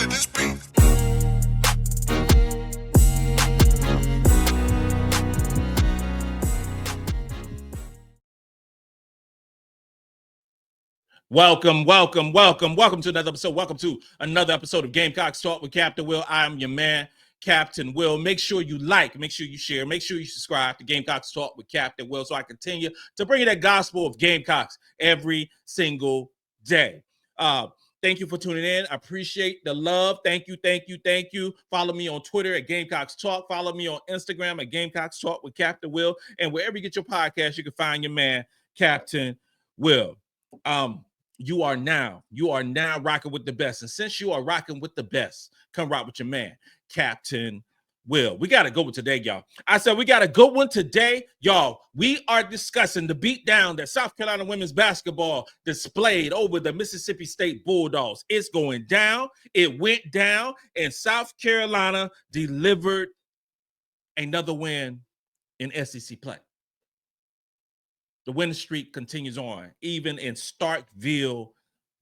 let this be. Welcome to another episode. Welcome to another episode of Gamecocks Talk with Captain Will. I'm your man, Captain Will. Make sure you like, make sure you share, make sure you subscribe to Gamecocks Talk with Captain Will so I continue to bring you that gospel of Gamecocks every single day. Thank you for tuning in. I appreciate the love. Thank you. Follow me on Twitter at Gamecocks Talk. Follow me on Instagram at Gamecocks Talk with Captain Will. And wherever you get your podcast, you can find your man, Captain Will. You are now rocking with the best. And since you are rocking with the best, come rock with your man, Captain Will. We got a good one today, y'all. I said we got a good one today, y'all. We are discussing the beatdown that South Carolina women's basketball displayed over the Mississippi State Bulldogs. It's going down. It went down, and South Carolina delivered another win in SEC play. The winning streak continues on, even in Starkville,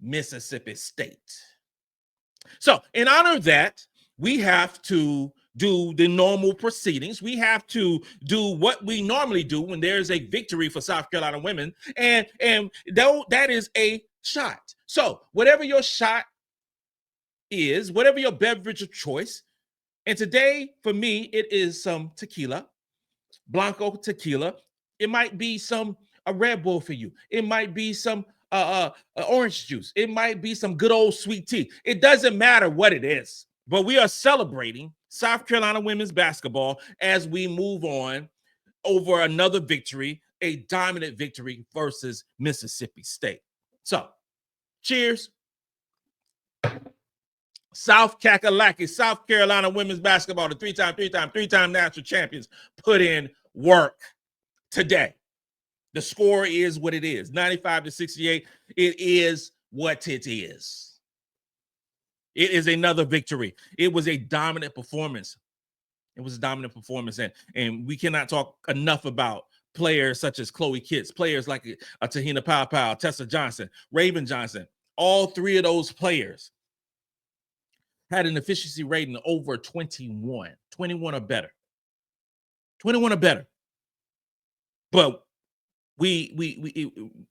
Mississippi State. So, in honor of that, we have to do the normal proceedings. We have to do what we normally do when there's a victory for South Carolina women, and that is a shot. So, whatever your shot is, whatever your beverage of choice, and today, for me, it is some tequila, Blanco tequila. It might be a Red Bull for you. It might be some orange juice. It might be some good old sweet tea. It doesn't matter what it is, but we are celebrating South Carolina women's basketball as we move on over another victory, a dominant victory versus Mississippi State. So, cheers. South Kakalaki, South Carolina women's basketball, the three-time national champions, put in work today. The score is what it is, 95-68. It is what it is. It is another victory. It was a dominant performance. And we cannot talk enough about players such as Chloe Kitts, players like Tahina Powell, Tessa Johnson, Raven Johnson. All three of those players had an efficiency rating over 21 or better. 21 or better. But we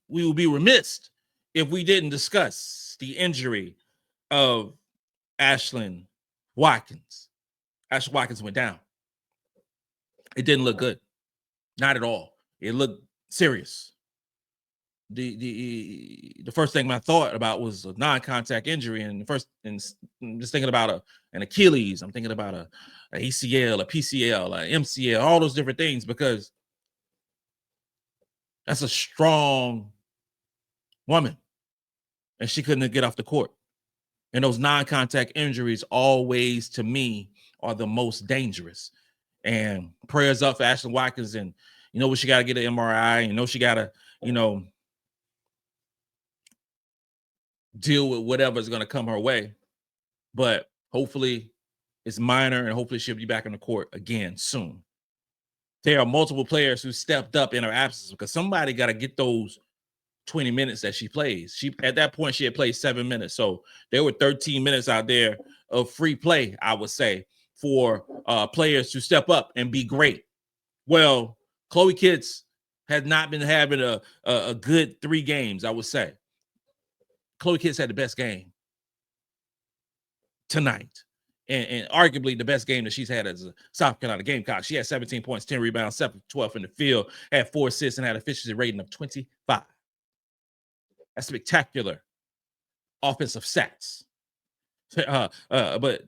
will be remiss if we didn't discuss the injury of Ashlyn Watkins. Ashlyn Watkins went down. It didn't look good. Not at all. It looked serious. The first thing I thought about was a non-contact injury, and I'm just thinking about an Achilles. I'm thinking about a ACL, a PCL, a MCL, all those different things, because that's a strong woman, and she couldn't get off the court. And those non-contact injuries always, to me, are the most dangerous. And prayers up for Ashlyn Watkins, and she got to get an MRI. She got to, deal with whatever's going to come her way. But hopefully it's minor, and hopefully she'll be back in the court again soon. There are multiple players who stepped up in her absence, because somebody got to get those 20 minutes that she plays. At that point, she had played 7 minutes. So there were 13 minutes out there of free play, I would say, for players to step up and be great. Well, Chloe Kitts has not been having a good 3 games, I would say. Chloe Kitts had the best game tonight. And arguably the best game that she's had as a South Carolina Gamecock. She had 17 points, 10 rebounds, 7-12 in the field, had 4 assists, and had an efficiency rating of 25. That's spectacular offensive stats. But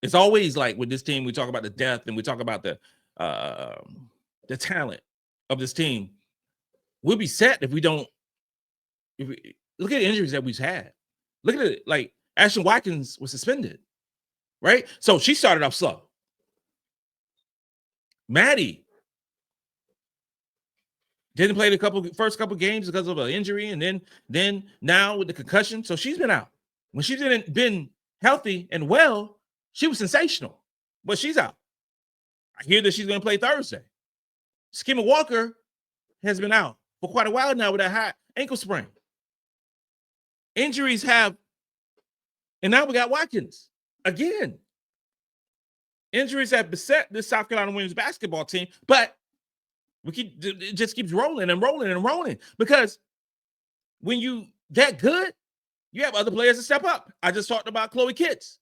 it's always like with this team, we talk about the depth and we talk about the talent of this team. We'll be set if we don't. Look at the injuries that we've had. Look at it, like Ashlyn Watkins was suspended, right? So she started off slow. Maddy didn't play the first couple games because of an injury, and then now with the concussion. So she's been out. When she's been healthy and well, she was sensational, but she's out. I hear that she's going to play Thursday. Skimmer Walker has been out for quite a while now with that high ankle sprain. Injuries have And now we got Watkins again. Injuries have beset this South Carolina women's basketball team, but it just keeps rolling and rolling and rolling, because when you that good, you have other players to step up. I just talked about Chloe Kitts.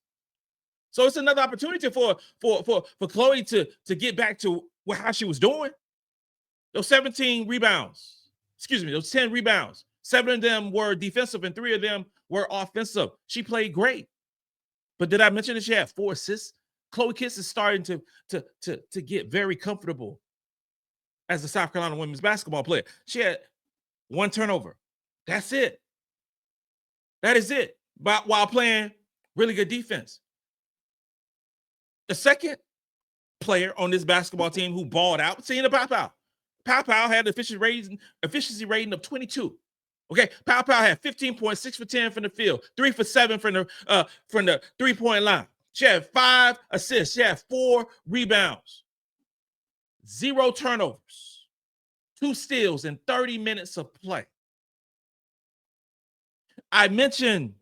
So it's another opportunity for Chloe to get back to how she was doing. Those 17 rebounds, those 10 rebounds, 7 of them were defensive and 3 of them were offensive. She played great. But did I mention that she had 4 assists? Chloe Kitts is starting to get very comfortable as a South Carolina women's basketball player. She had 1 turnover. That's it. That is it. But while playing really good defense. The second player on this basketball team who balled out, Sania Feagin. Pow had an efficiency rating of 22. Okay, Pow had 15.6 for 10 from the field, 3 for 7 from the 3-point line. She had 5 assists. She had 4 rebounds, 0 turnovers, 2 steals in 30 minutes of play. I mentioned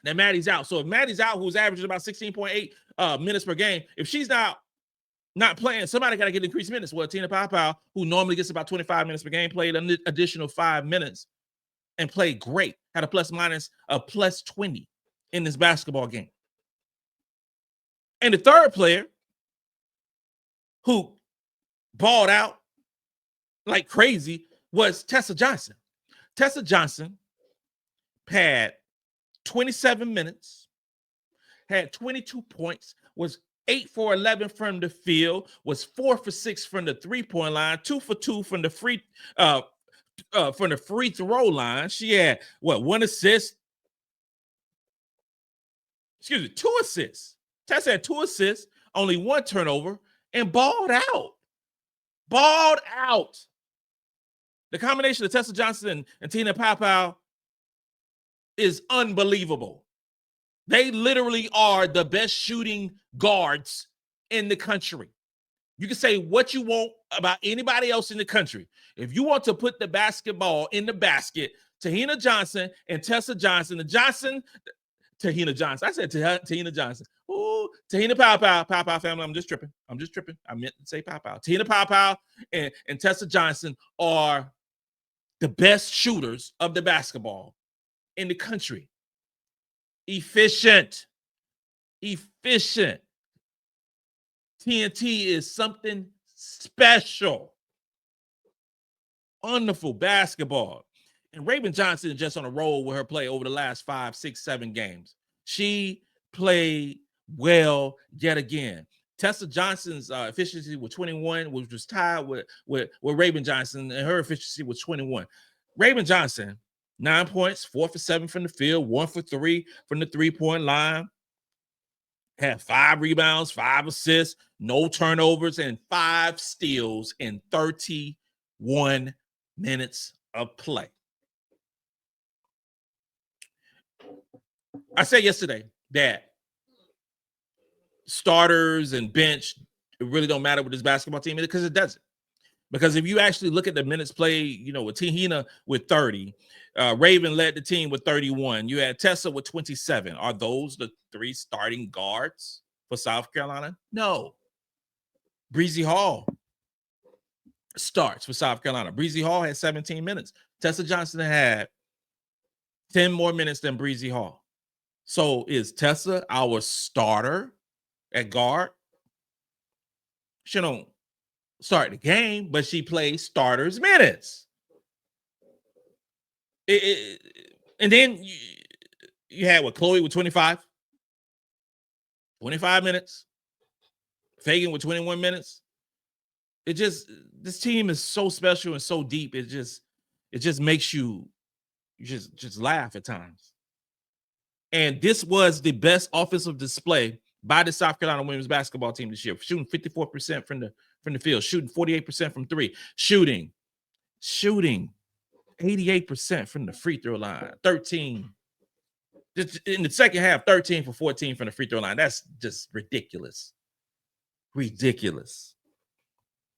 that Maddy's out. So if Maddy's out, who's averaging about 16.8 minutes per game, if she's not playing, somebody got to get increased minutes. Well, Tina Pow, who normally gets about 25 minutes per game, played an additional 5 minutes and played great. Had a plus 20 in this basketball game. And the third player who balled out like crazy was Tessa Johnson. Tessa Johnson had 27 minutes, had 22 points, was 8 for 11 from the field, was 4 for 6 from the 3-point line, 2 for 2 from the free throw line. She had 1 assist. 2 assists. Tessa had 2 assists, only 1 turnover, and balled out. Balled out. The combination of Tessa Johnson and Tina Pow is unbelievable. They literally are the best shooting guards in the country. You can say what you want about anybody else in the country. If you want to put the basketball in the basket, Tahina Johnson and Tessa Johnson, Tahina Johnson. I said Tahina Johnson. Ooh, Tahina Pow family. I'm just tripping. I meant to say Pow. Tahina Pow and Tessa Johnson are the best shooters of the basketball in the country. Efficient. TNT is something special. Wonderful basketball. And Raven Johnson is just on a roll with her play over the last 5, 6, 7 games. She played well yet again. Tessa Johnson's efficiency was 21, which was tied with Raven Johnson, and her efficiency was 21. Raven Johnson, 9 points, 4 for 7 from the field, 1 for 3 from the 3-point line. Had 5 rebounds, 5 assists, no turnovers, and 5 steals in 31 minutes of play. I said yesterday that starters and bench, it really don't matter with this basketball team, because it doesn't. Because if you actually look at the minutes played, with Tahina with 30, Raven led the team with 31. You had Tessa with 27. Are those the 3 starting guards for South Carolina? No. Bree Hall starts for South Carolina. Bree Hall had 17 minutes. Tessa Johnson had 10 more minutes than Bree Hall. So is Tessa our starter at guard? She don't start the game, but she plays starters minutes. And then you had Chloe with 25 minutes, Feagin with 21 minutes. This team is so special and so deep. It just makes you just laugh at times. And this was the best offensive display by the South Carolina women's basketball team this year, shooting 54% from the field, shooting 48% from 3, shooting 88% from the free throw line, 13 in the second half, 13 for 14 from the free throw line. That's just ridiculous.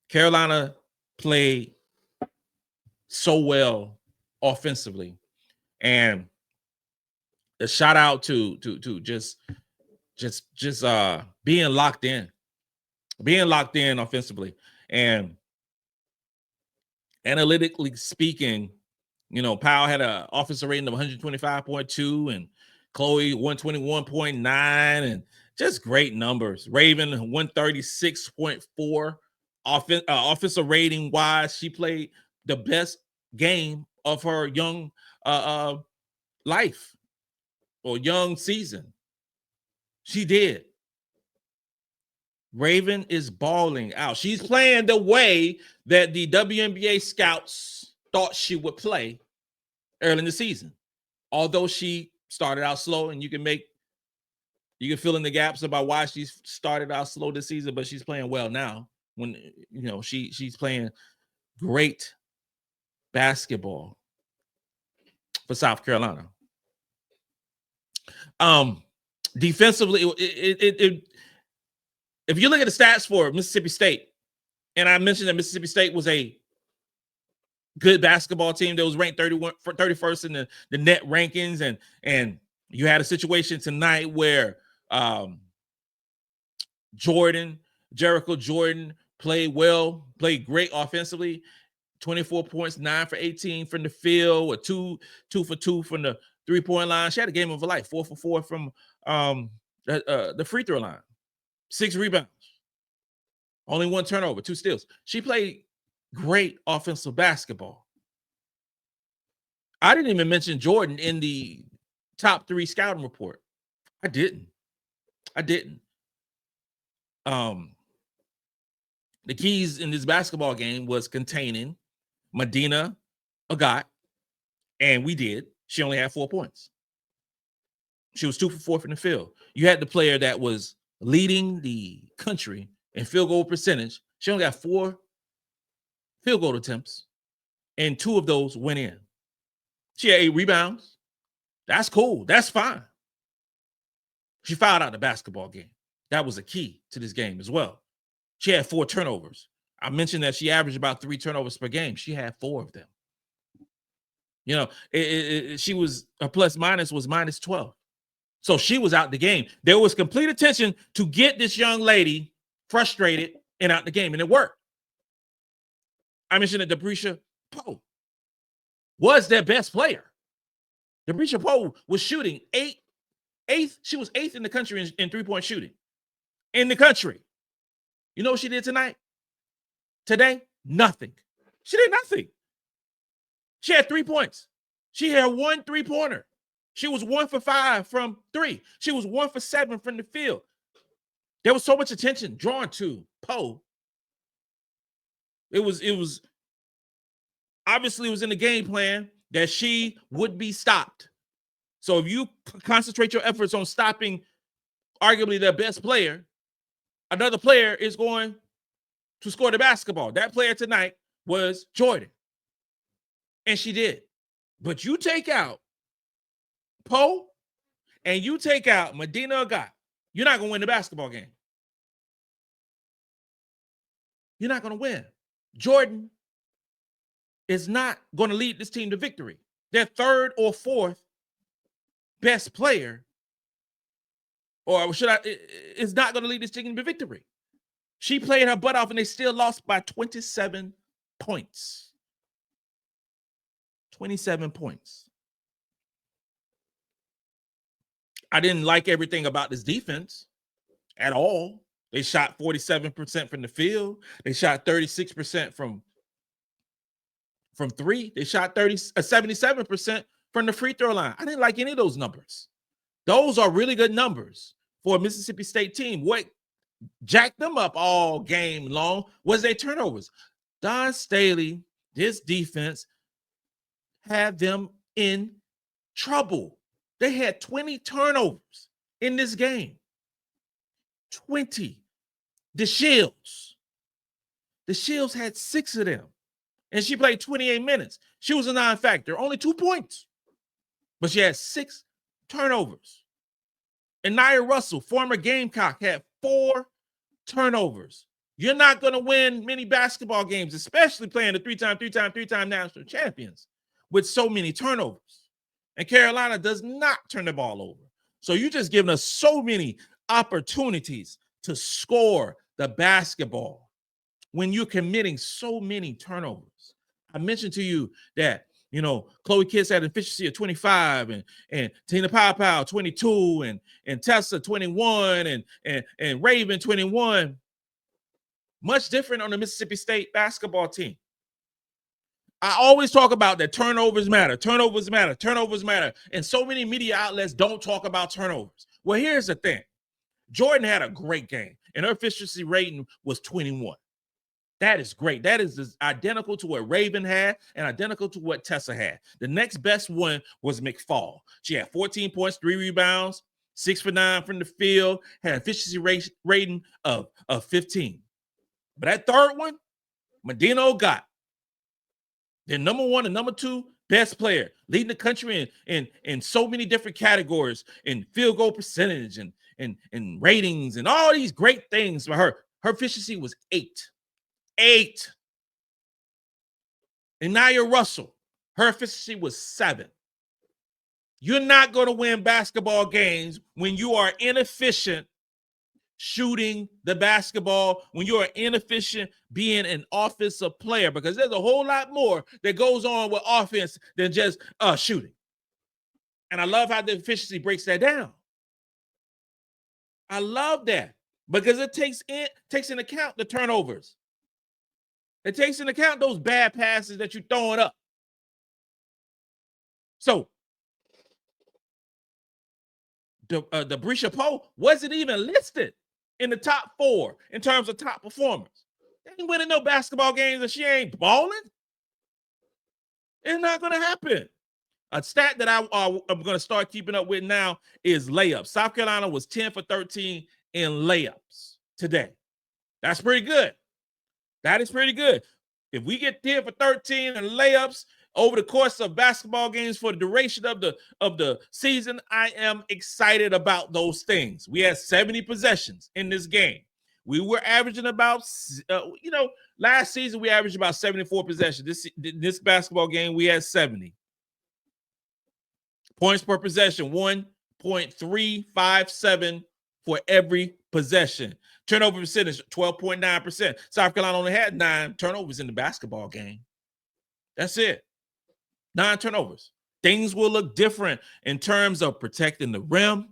Carolina played so well offensively, and a shout out to just being locked in offensively. And analytically speaking, you know, Powell had an offensive rating of 125.2 and Chloe 121.9, and just great numbers. Raven 136.4 offensive rating wise. She played the best game of her young life or young season. She did. Raven is balling out. She's playing the way that the WNBA scouts thought she would play early in the season. Although she started out slow, and you can fill in the gaps about why she started out slow this season, but she's playing well now. When you know she's playing great basketball for South Carolina. Defensively, if you look at the stats for Mississippi State, and I mentioned that Mississippi State was a good basketball team that was ranked 31st in the net rankings, and you had a situation tonight where Jericho Jordan played great offensively, 24 points, 9 for 18 from the field, or 2 for 2 from the 3-point line. She had a game of her life, 4 for 4 from the free throw line, 6 rebounds, only 1 turnover, 2 steals. She played great offensive basketball. I didn't even mention Jordan in the top 3 scouting report. I didn't. The keys in this basketball game was containing Maddy McDaniel, and we did. She only had 4 points. She was 2 for 4 from the field. You had the player that was leading the country in field goal percentage. She only got 4 field goal attempts, and 2 of those went in. She had 8 rebounds. That's cool. That's fine. She fouled out the basketball game. That was a key to this game as well. She had 4 turnovers. I mentioned that she averaged about 3 turnovers per game. She had 4 of them. You know, she was, her plus minus was minus 12. So she was out the game. There was complete attention to get this young lady frustrated and out the game, and it worked. I mentioned that Debrecia Poe was their best player. Debrecia Poe was shooting eighth. She was 8th in the country in 3-point shooting. In the country. You know what she did today? Nothing. She did nothing. She had 3 points. She had 1 3-pointer. She was 1 for 5 from 3. She was 1 for 7 from the field. There was so much attention drawn to Poe. It was obviously it was in the game plan that she would be stopped. So if you concentrate your efforts on stopping arguably their best player, another player is going to score the basketball. That player tonight was Jordan. And she did. But you take out Poe and you take out Maddy McDaniel, you're not going to win the basketball game. You're not going to win. Jordan is not going to lead this team to victory. Their 3rd or 4th best player, is not going to lead this team to victory. She played her butt off and they still lost by 27 points. 27 points. I didn't like everything about this defense at all. They shot 47% from the field. They shot 36% from 3. They shot 77% from the free throw line. I didn't like any of those numbers. Those are really good numbers for a Mississippi State team. What jacked them up all game long was their turnovers. Dawn Staley, this defense, had them in trouble. They had 20 turnovers in this game. 20. The Shields had 6 of them. And she played 28 minutes. She was a non-factor, only 2 points. But she had 6 turnovers. And Nia Russell, former Gamecock, had 4 turnovers. You're not going to win many basketball games, especially playing the 3-time national champions, with so many turnovers. And Carolina does not turn the ball over. So you're just giving us so many opportunities to score the basketball when you're committing so many turnovers. I mentioned to you that, Chloe Kiss had an efficiency of 25 and Tina Pow 22 and Tessa 21 and Raven 21. Much different on the Mississippi State basketball team. I always talk about that turnovers matter. And so many media outlets don't talk about turnovers. Well, here's the thing. Jordan had a great game, and her efficiency rating was 21. That is great. That is identical to what Raven had and identical to what Tessa had. The next best one was McFall. She had 14 points, 3 rebounds, 6 for 9 from the field, had an efficiency rating of 15. But that third one, Medina got the number 1 and number 2 best player, leading the country in so many different categories, in field goal percentage and ratings and all these great things for her. Her efficiency was 8. And Nia Russell, her efficiency was 7. You're not going to win basketball games when you are inefficient shooting the basketball, when you are inefficient being an offensive player, because there's a whole lot more that goes on with offense than just shooting. And I love how the efficiency breaks that down. I love that because it takes into account the turnovers. It takes into account those bad passes that you're throwing up. So the Bree Hall wasn't even listed in the top 4 in terms of top performers. They ain't winning no basketball games and she ain't balling. It's not going to happen. A stat that I'm going to start keeping up with now is layups. South Carolina was 10 for 13 in layups today. That's pretty good. That is pretty good. If we get 10 for 13 in layups over the course of basketball games for the duration of the season, I am excited about those things. We had 70 possessions in this game. We were averaging about, last season we averaged about 74 possessions. This basketball game, we had 70. Points per possession, 1.357 for every possession. Turnover percentage, 12.9%. South Carolina only had 9 turnovers in the basketball game. That's it. 9 turnovers. Things will look different in terms of protecting the rim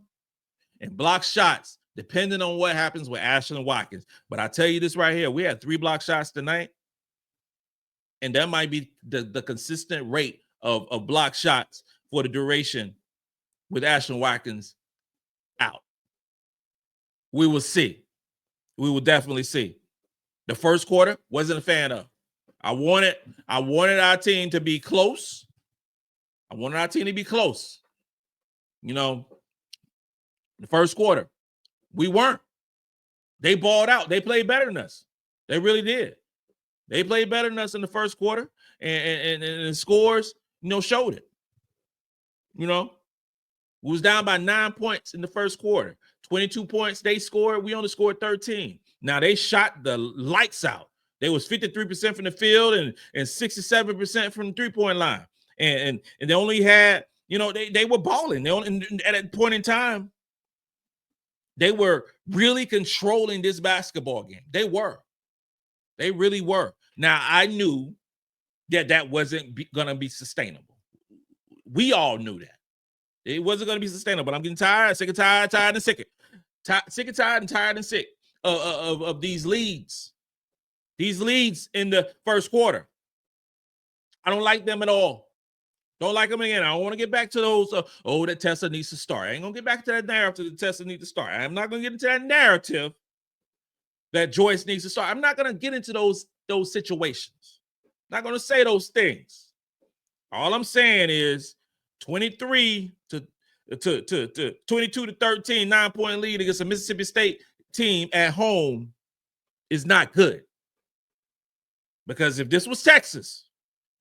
and block shots, depending on what happens with Ashlyn Watkins. But I tell you this right here, we had 3 block shots tonight, and that might be the consistent rate of block shots for the duration with Ashlyn Watkins out. We will see. We will definitely see. The first quarter, wasn't a fan of. I wanted our team to be close. The first quarter, we weren't. They balled out. They played better than us. They really did. They played better than us in the first quarter, and the scores, showed it. We was down by 9 points in the first quarter. 22 points they scored. We only scored 13. Now, they shot the lights out. They was 53% from the field and 67% from the three-point line. And they only had, they were balling. At that point in time, they were really controlling this basketball game. They were. They really were. Now, I knew that wasn't going to be sustainable. We all knew that. It wasn't going to be sustainable. I'm getting tired, sick and tired and sick. Sick and tired and sick of these leads. These leads in the first quarter. I don't like them at all. Don't like them again. I don't want to get back to those, that Tessa needs to start. I ain't going to get back to that narrative that Tessa needs to start. I'm not going to get into that narrative that Joyce needs to start. I'm not going to get into those situations. I'm not going to say those things. All I'm saying is 23 to 22 to 13, 9-point lead against a Mississippi State team at home is not good. Because if this was Texas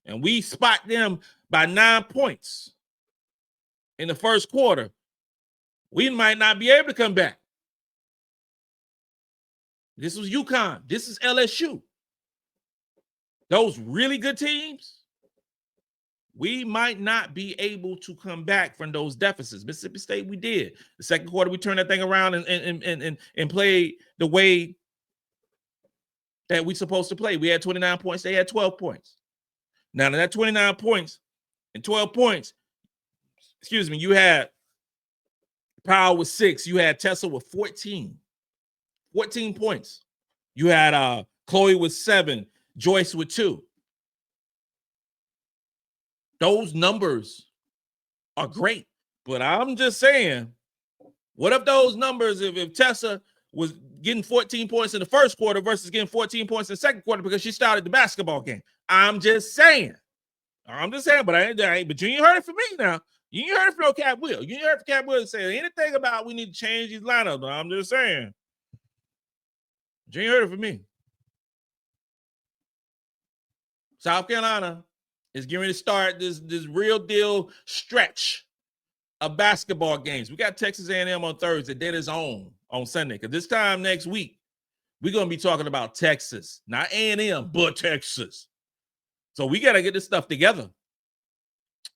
and we spot them by 9 points in the first quarter, we might not be able to come back. This was UConn. This is LSU. Those really good teams, we might not be able to come back from those deficits. Mississippi State, we did. The second quarter, we turned that thing around and played the way that we supposed to play. We had 29 points. They had 12 points. Now, that 29 points and 12 points, you had Powell with 6. You had Tessa with 14 points. You had Chloe with 7, Joyce with 2. Those numbers are great, but I'm just saying, what if those numbers, if Tessa was getting 14 points in the first quarter versus getting 14 points in the second quarter because she started the basketball game? I'm just saying, but but you ain't heard it from me now. You ain't heard it from Cap Will. You ain't heard from Cap Will say anything about we need to change these lineups. I'm just saying. You ain't heard it from me. South Carolina is getting to start this real deal stretch of basketball games. We got Texas A&M on Thursday. That is on Sunday. Because this time next week, we're going to be talking about Texas. Not A&M, but Texas. So we got to get this stuff together.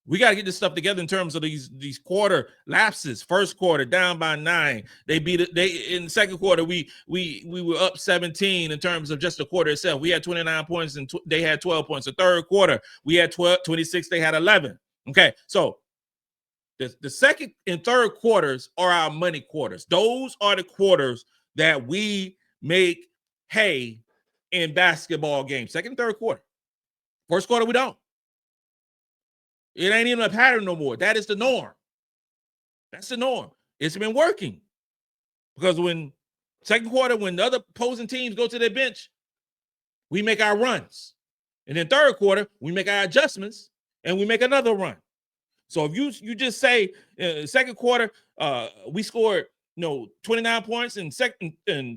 We got to get this stuff together in terms of these quarter lapses. First quarter down by 9. They in the second quarter we were up 17 in terms of just the quarter itself. We had 29 points and they had 12 points. The third quarter we had 26. They had 11. Okay, so the second and third quarters are our money quarters. Those are the quarters that we make hay in basketball games. Second and third quarter. First quarter we don't. It ain't even a pattern no more. That is the norm. That's the norm. It's been working. Because when second quarter, when the other opposing teams go to their bench, we make our runs. And then third quarter, we make our adjustments and we make another run. So if you just say second quarter, we scored 29 points, and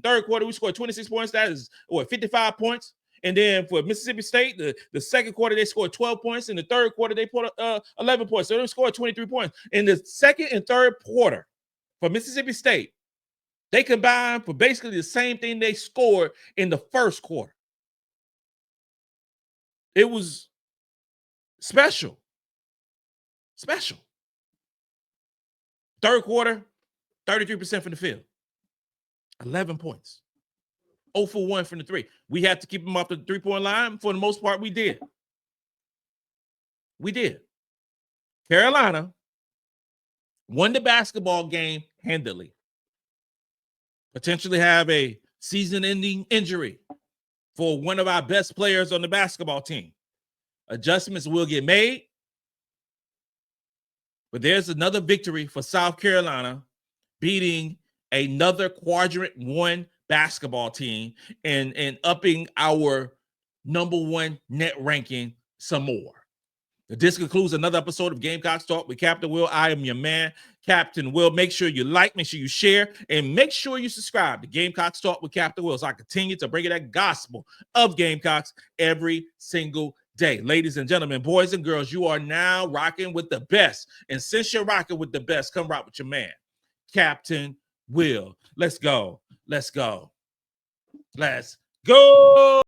third quarter we scored 26 points. That is 55 points. And then for Mississippi State, the second quarter, they scored 12 points. In the third quarter, they put 11 points. So they scored 23 points. In the second and third quarter for Mississippi State, they combined for basically the same thing they scored in the first quarter. It was special. Special. Third quarter, 33% from the field. 11 points. 0 for 1 from the 3. We had to keep them off the 3-point line. For the most part, we did. We did. Carolina won the basketball game handily. Potentially have a season-ending injury for one of our best players on the basketball team. Adjustments will get made. But there's another victory for South Carolina, beating another quadrant 1 basketball team and upping our number 1 net ranking some more. This concludes another episode of Gamecocks Talk with Captain Will. I am your man, Captain Will. Make sure you like, make sure you share, and make sure you subscribe to Gamecocks Talk with Captain Will so I continue to bring you that gospel of Gamecocks every single day. Ladies and gentlemen, boys and girls, you are now rocking with the best. And since you're rocking with the best, come rock with your man, Captain Will. Let's go. Let's go. Let's go.